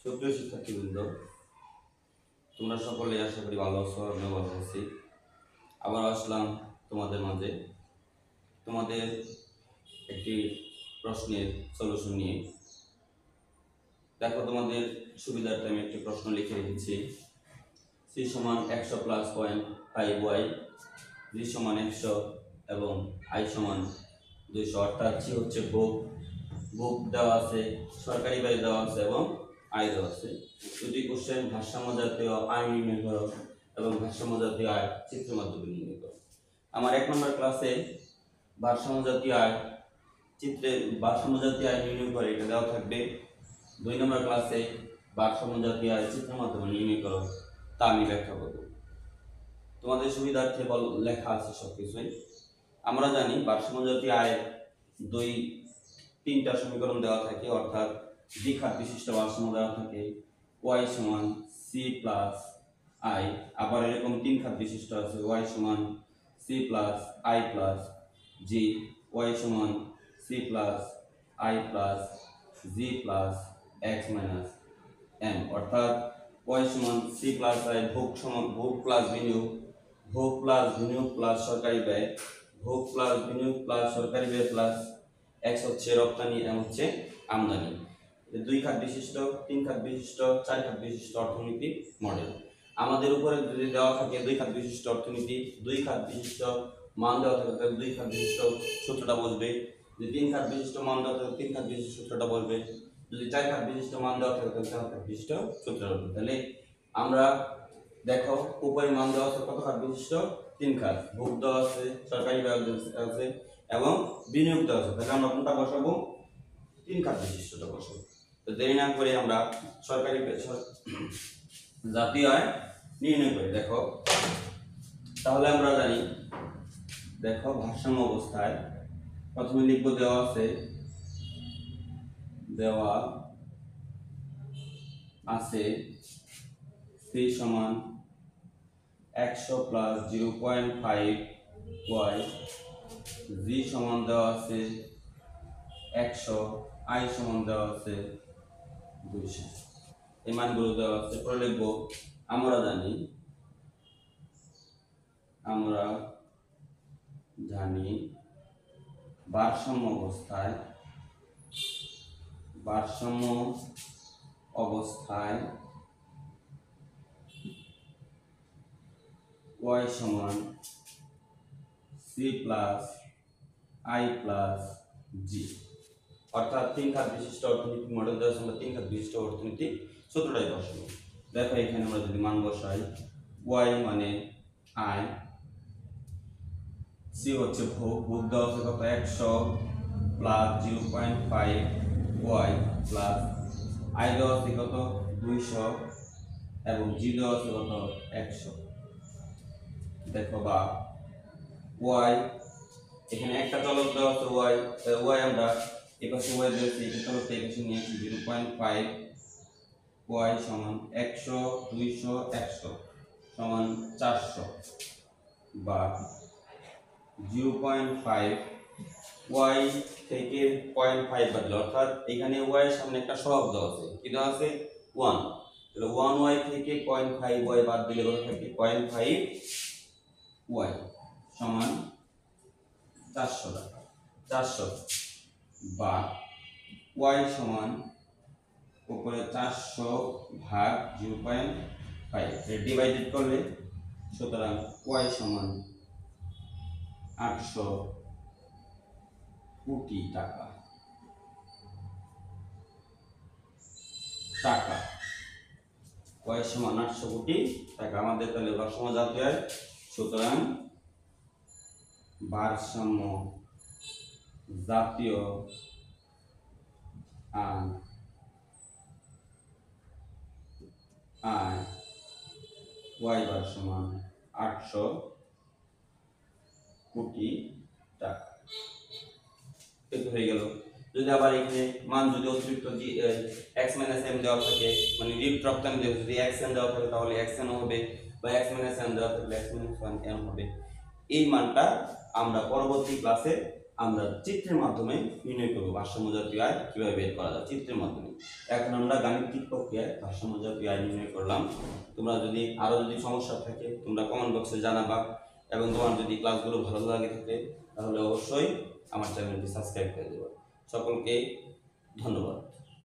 সুপ্রিয় শিক্ষার্থীবৃন্দ, তোমরা সকলে আশা করি ভালো আছো। আমিও ভালো আছি। আবার আসলাম তোমাদের মাঝে তোমাদের একটি প্রশ্নের সলিউশন নিয়ে। দেখো, তোমাদের সুবিধার্থে আমি একটি প্রশ্ন লিখে রেখেছি। c সমান 100 প্লাস 0.5y, g সমান 100 এবং i সমান 200। অর্থাৎ c হচ্ছে ভোগ দেওয়া আছে, সরকারি ব্যয় দেওয়া আছে এবং আয় দেওয়া আছে। দুটি কোশ্চেন ভারসাম্য জাতীয় আয় নির্ণয় করো এবং ভারসাম্য জাতীয় আয় চিত্রের মাধ্যমে নির্ণয় করো। আমার 1 নম্বর ক্লাসে ভারসাম্য জাতীয় আয় নির্ণয় করে এটা দেওয়া থাকবে। 2 নম্বর ক্লাসে ভারসাম্য জাতীয় আয় চিত্রের মাধ্যমে নির্ণয় করো, তা আমি ব্যাখ্যা করব। তোমাদের সুবিধার্থে লেখা আছে সবকিছুই। আমরা জানি ভারসাম্য জাতীয় আয়ের তিনটা সমীকরণ দেওয়া থাকে, অর্থাৎ দ্বিঘাত বিশিষ্ট ভারসাম্য দেওয়া থাকে y সমান c প্লাস i, আবার এরকম তিন ঘাত বিশিষ্ট আছে y সমান c plus i plus g, y সমান c plus i plus g plus x minus m। অর্থাৎ y সমান c প্লাস i ভোগ প্লাস বিনিয়োগ প্লাস সরকারি ব্যয়, ভোগ প্লাস বিনিয়োগ প্লাস সরকারি ব্যয় প্লাস x হচ্ছে রপ্তানি, m হচ্ছে আমদানি। দুই খাত বিশিষ্ট, তিন খাত বিশিষ্ট, চার খাত বিশিষ্ট অর্থনীতি মডেল। আমাদের উপরে যদি দেওয়া থাকে দুই খাত বিশিষ্ট অর্থনীতি, দুই খাত বিশিষ্ট মান দেওয়া থাকে তাহলে দুই খাত বিশিষ্ট সূত্রটা বসবে। যদি তিন খাত বিশিষ্ট মান দেওয়া থাকে তিন খাত বিশিষ্ট সূত্রটা বসবে। যদি চার খাত বিশিষ্ট মান দেওয়া থাকে তাহলে চার খাত বিশিষ্ট সূত্রটা বসবে। তাহলে আমরা দেখো, উপরে মান দেওয়া আছে কত খাত বিশিষ্ট? তিন খাত। ভোগ দেওয়া আছে, সরকারি ব্যয় আছে এবং বিনিয়োগ দেওয়া আছে। তাহলে আমরা কোনটা বসাবো? তিন খাত বিশিষ্টটা বসাবো। তো দেরি না করে আমরা সরকারি জাতীয় আয় নির্ণয় করি। দেখো, তাহলে আমরা জানি, দেখো ভারসাম্য অবস্থায় প্রথমে লিখব দেওয়া আছে c সমান 100 প্লাস 0.5y, g সমান দেওয়া আছে 100, i সমান দেওয়া আছে 200। এই মানগুলো দেওয়া আছে। পরে লিখব, আমরা জানি ভারসাম্য অবস্থায় y সমান c plus i plus g। অর্থাৎ তিন খাত বিশিষ্ট অর্থনীতি মডেল দেওয়া আছে, আমরা তিন খাত বিশিষ্ট অর্থনীতি সূত্রটাই বসাবো। দেখো, এখানে আমরা যদি মান বসাই, y মানে i, c হচ্ছে ভোগ দেওয়া আছে কত? 100 প্লাস 0.5y প্লাস i দেওয়া আছে কত? 200 এবং g দেওয়া আছে কত? 100। দেখো, বা y এখানে একটা চলক দেওয়া আছে y আমরা এপাশে y দিয়েছি, এই চলকটা এপাশে নিয়েছি 0.5, y সমান 100 200 100 সমান 400, বা 0.5 y থেকে 0.5 বাদলে, অর্থাৎ এখানে y এর সামনে একটা সহগ দেওয়া আছে। কি দেওয়া আছে? 1। তাহলে 1y থেকে 0.5y বাদ দিলে কত থাকে? 0.5y সমান 400 টাকা। 400 বা y সমান উপরে 400 ভাগ 0.5 ডিভাইডেড করলে, সুতরাং y সমান 800 কোটি টাকা। y সমান 800 কোটি টাকা। আমাদের তাহলে ভারসাম্য জাতীয় আয়, সুতরাং ভারসাম্য জাতীয় আয় y বার সমান 800 কোটি টাকা। এটা হয়ে গেল। যদি আবার এখানে মান যদি অতিরিক্ত x - m দেওয়া থাকে, মানে রপ্তানি দেওয়া, যদি xn দেওয়া থাকে তাহলে xn হবে, বা x - m দেওয়া থাকলে x - 1m হবে। এই মানটা আমরা পরবর্তী ক্লাসে আমরা চিত্রের মাধ্যমে নির্ণয় করব। ভারসাম্য জাতীয় আয় কিভাবে বের করা যায় চিত্রের মাধ্যমে। এখন আমরা গাণিতিক প্রক্রিয়ায় ভারসাম্যজাতীয় আয় নির্ণয় করলাম। তোমরা যদি আরো সমস্যা থাকে তোমরা কমেন্ট বক্সে জানাবা, এবং তোমার যদি ক্লাসগুলো ভালো লাগে থাকে তাহলে অবশ্যই আমার চ্যানেলটি সাবস্ক্রাইব করে দেবে। সকলকে ধন্যবাদ।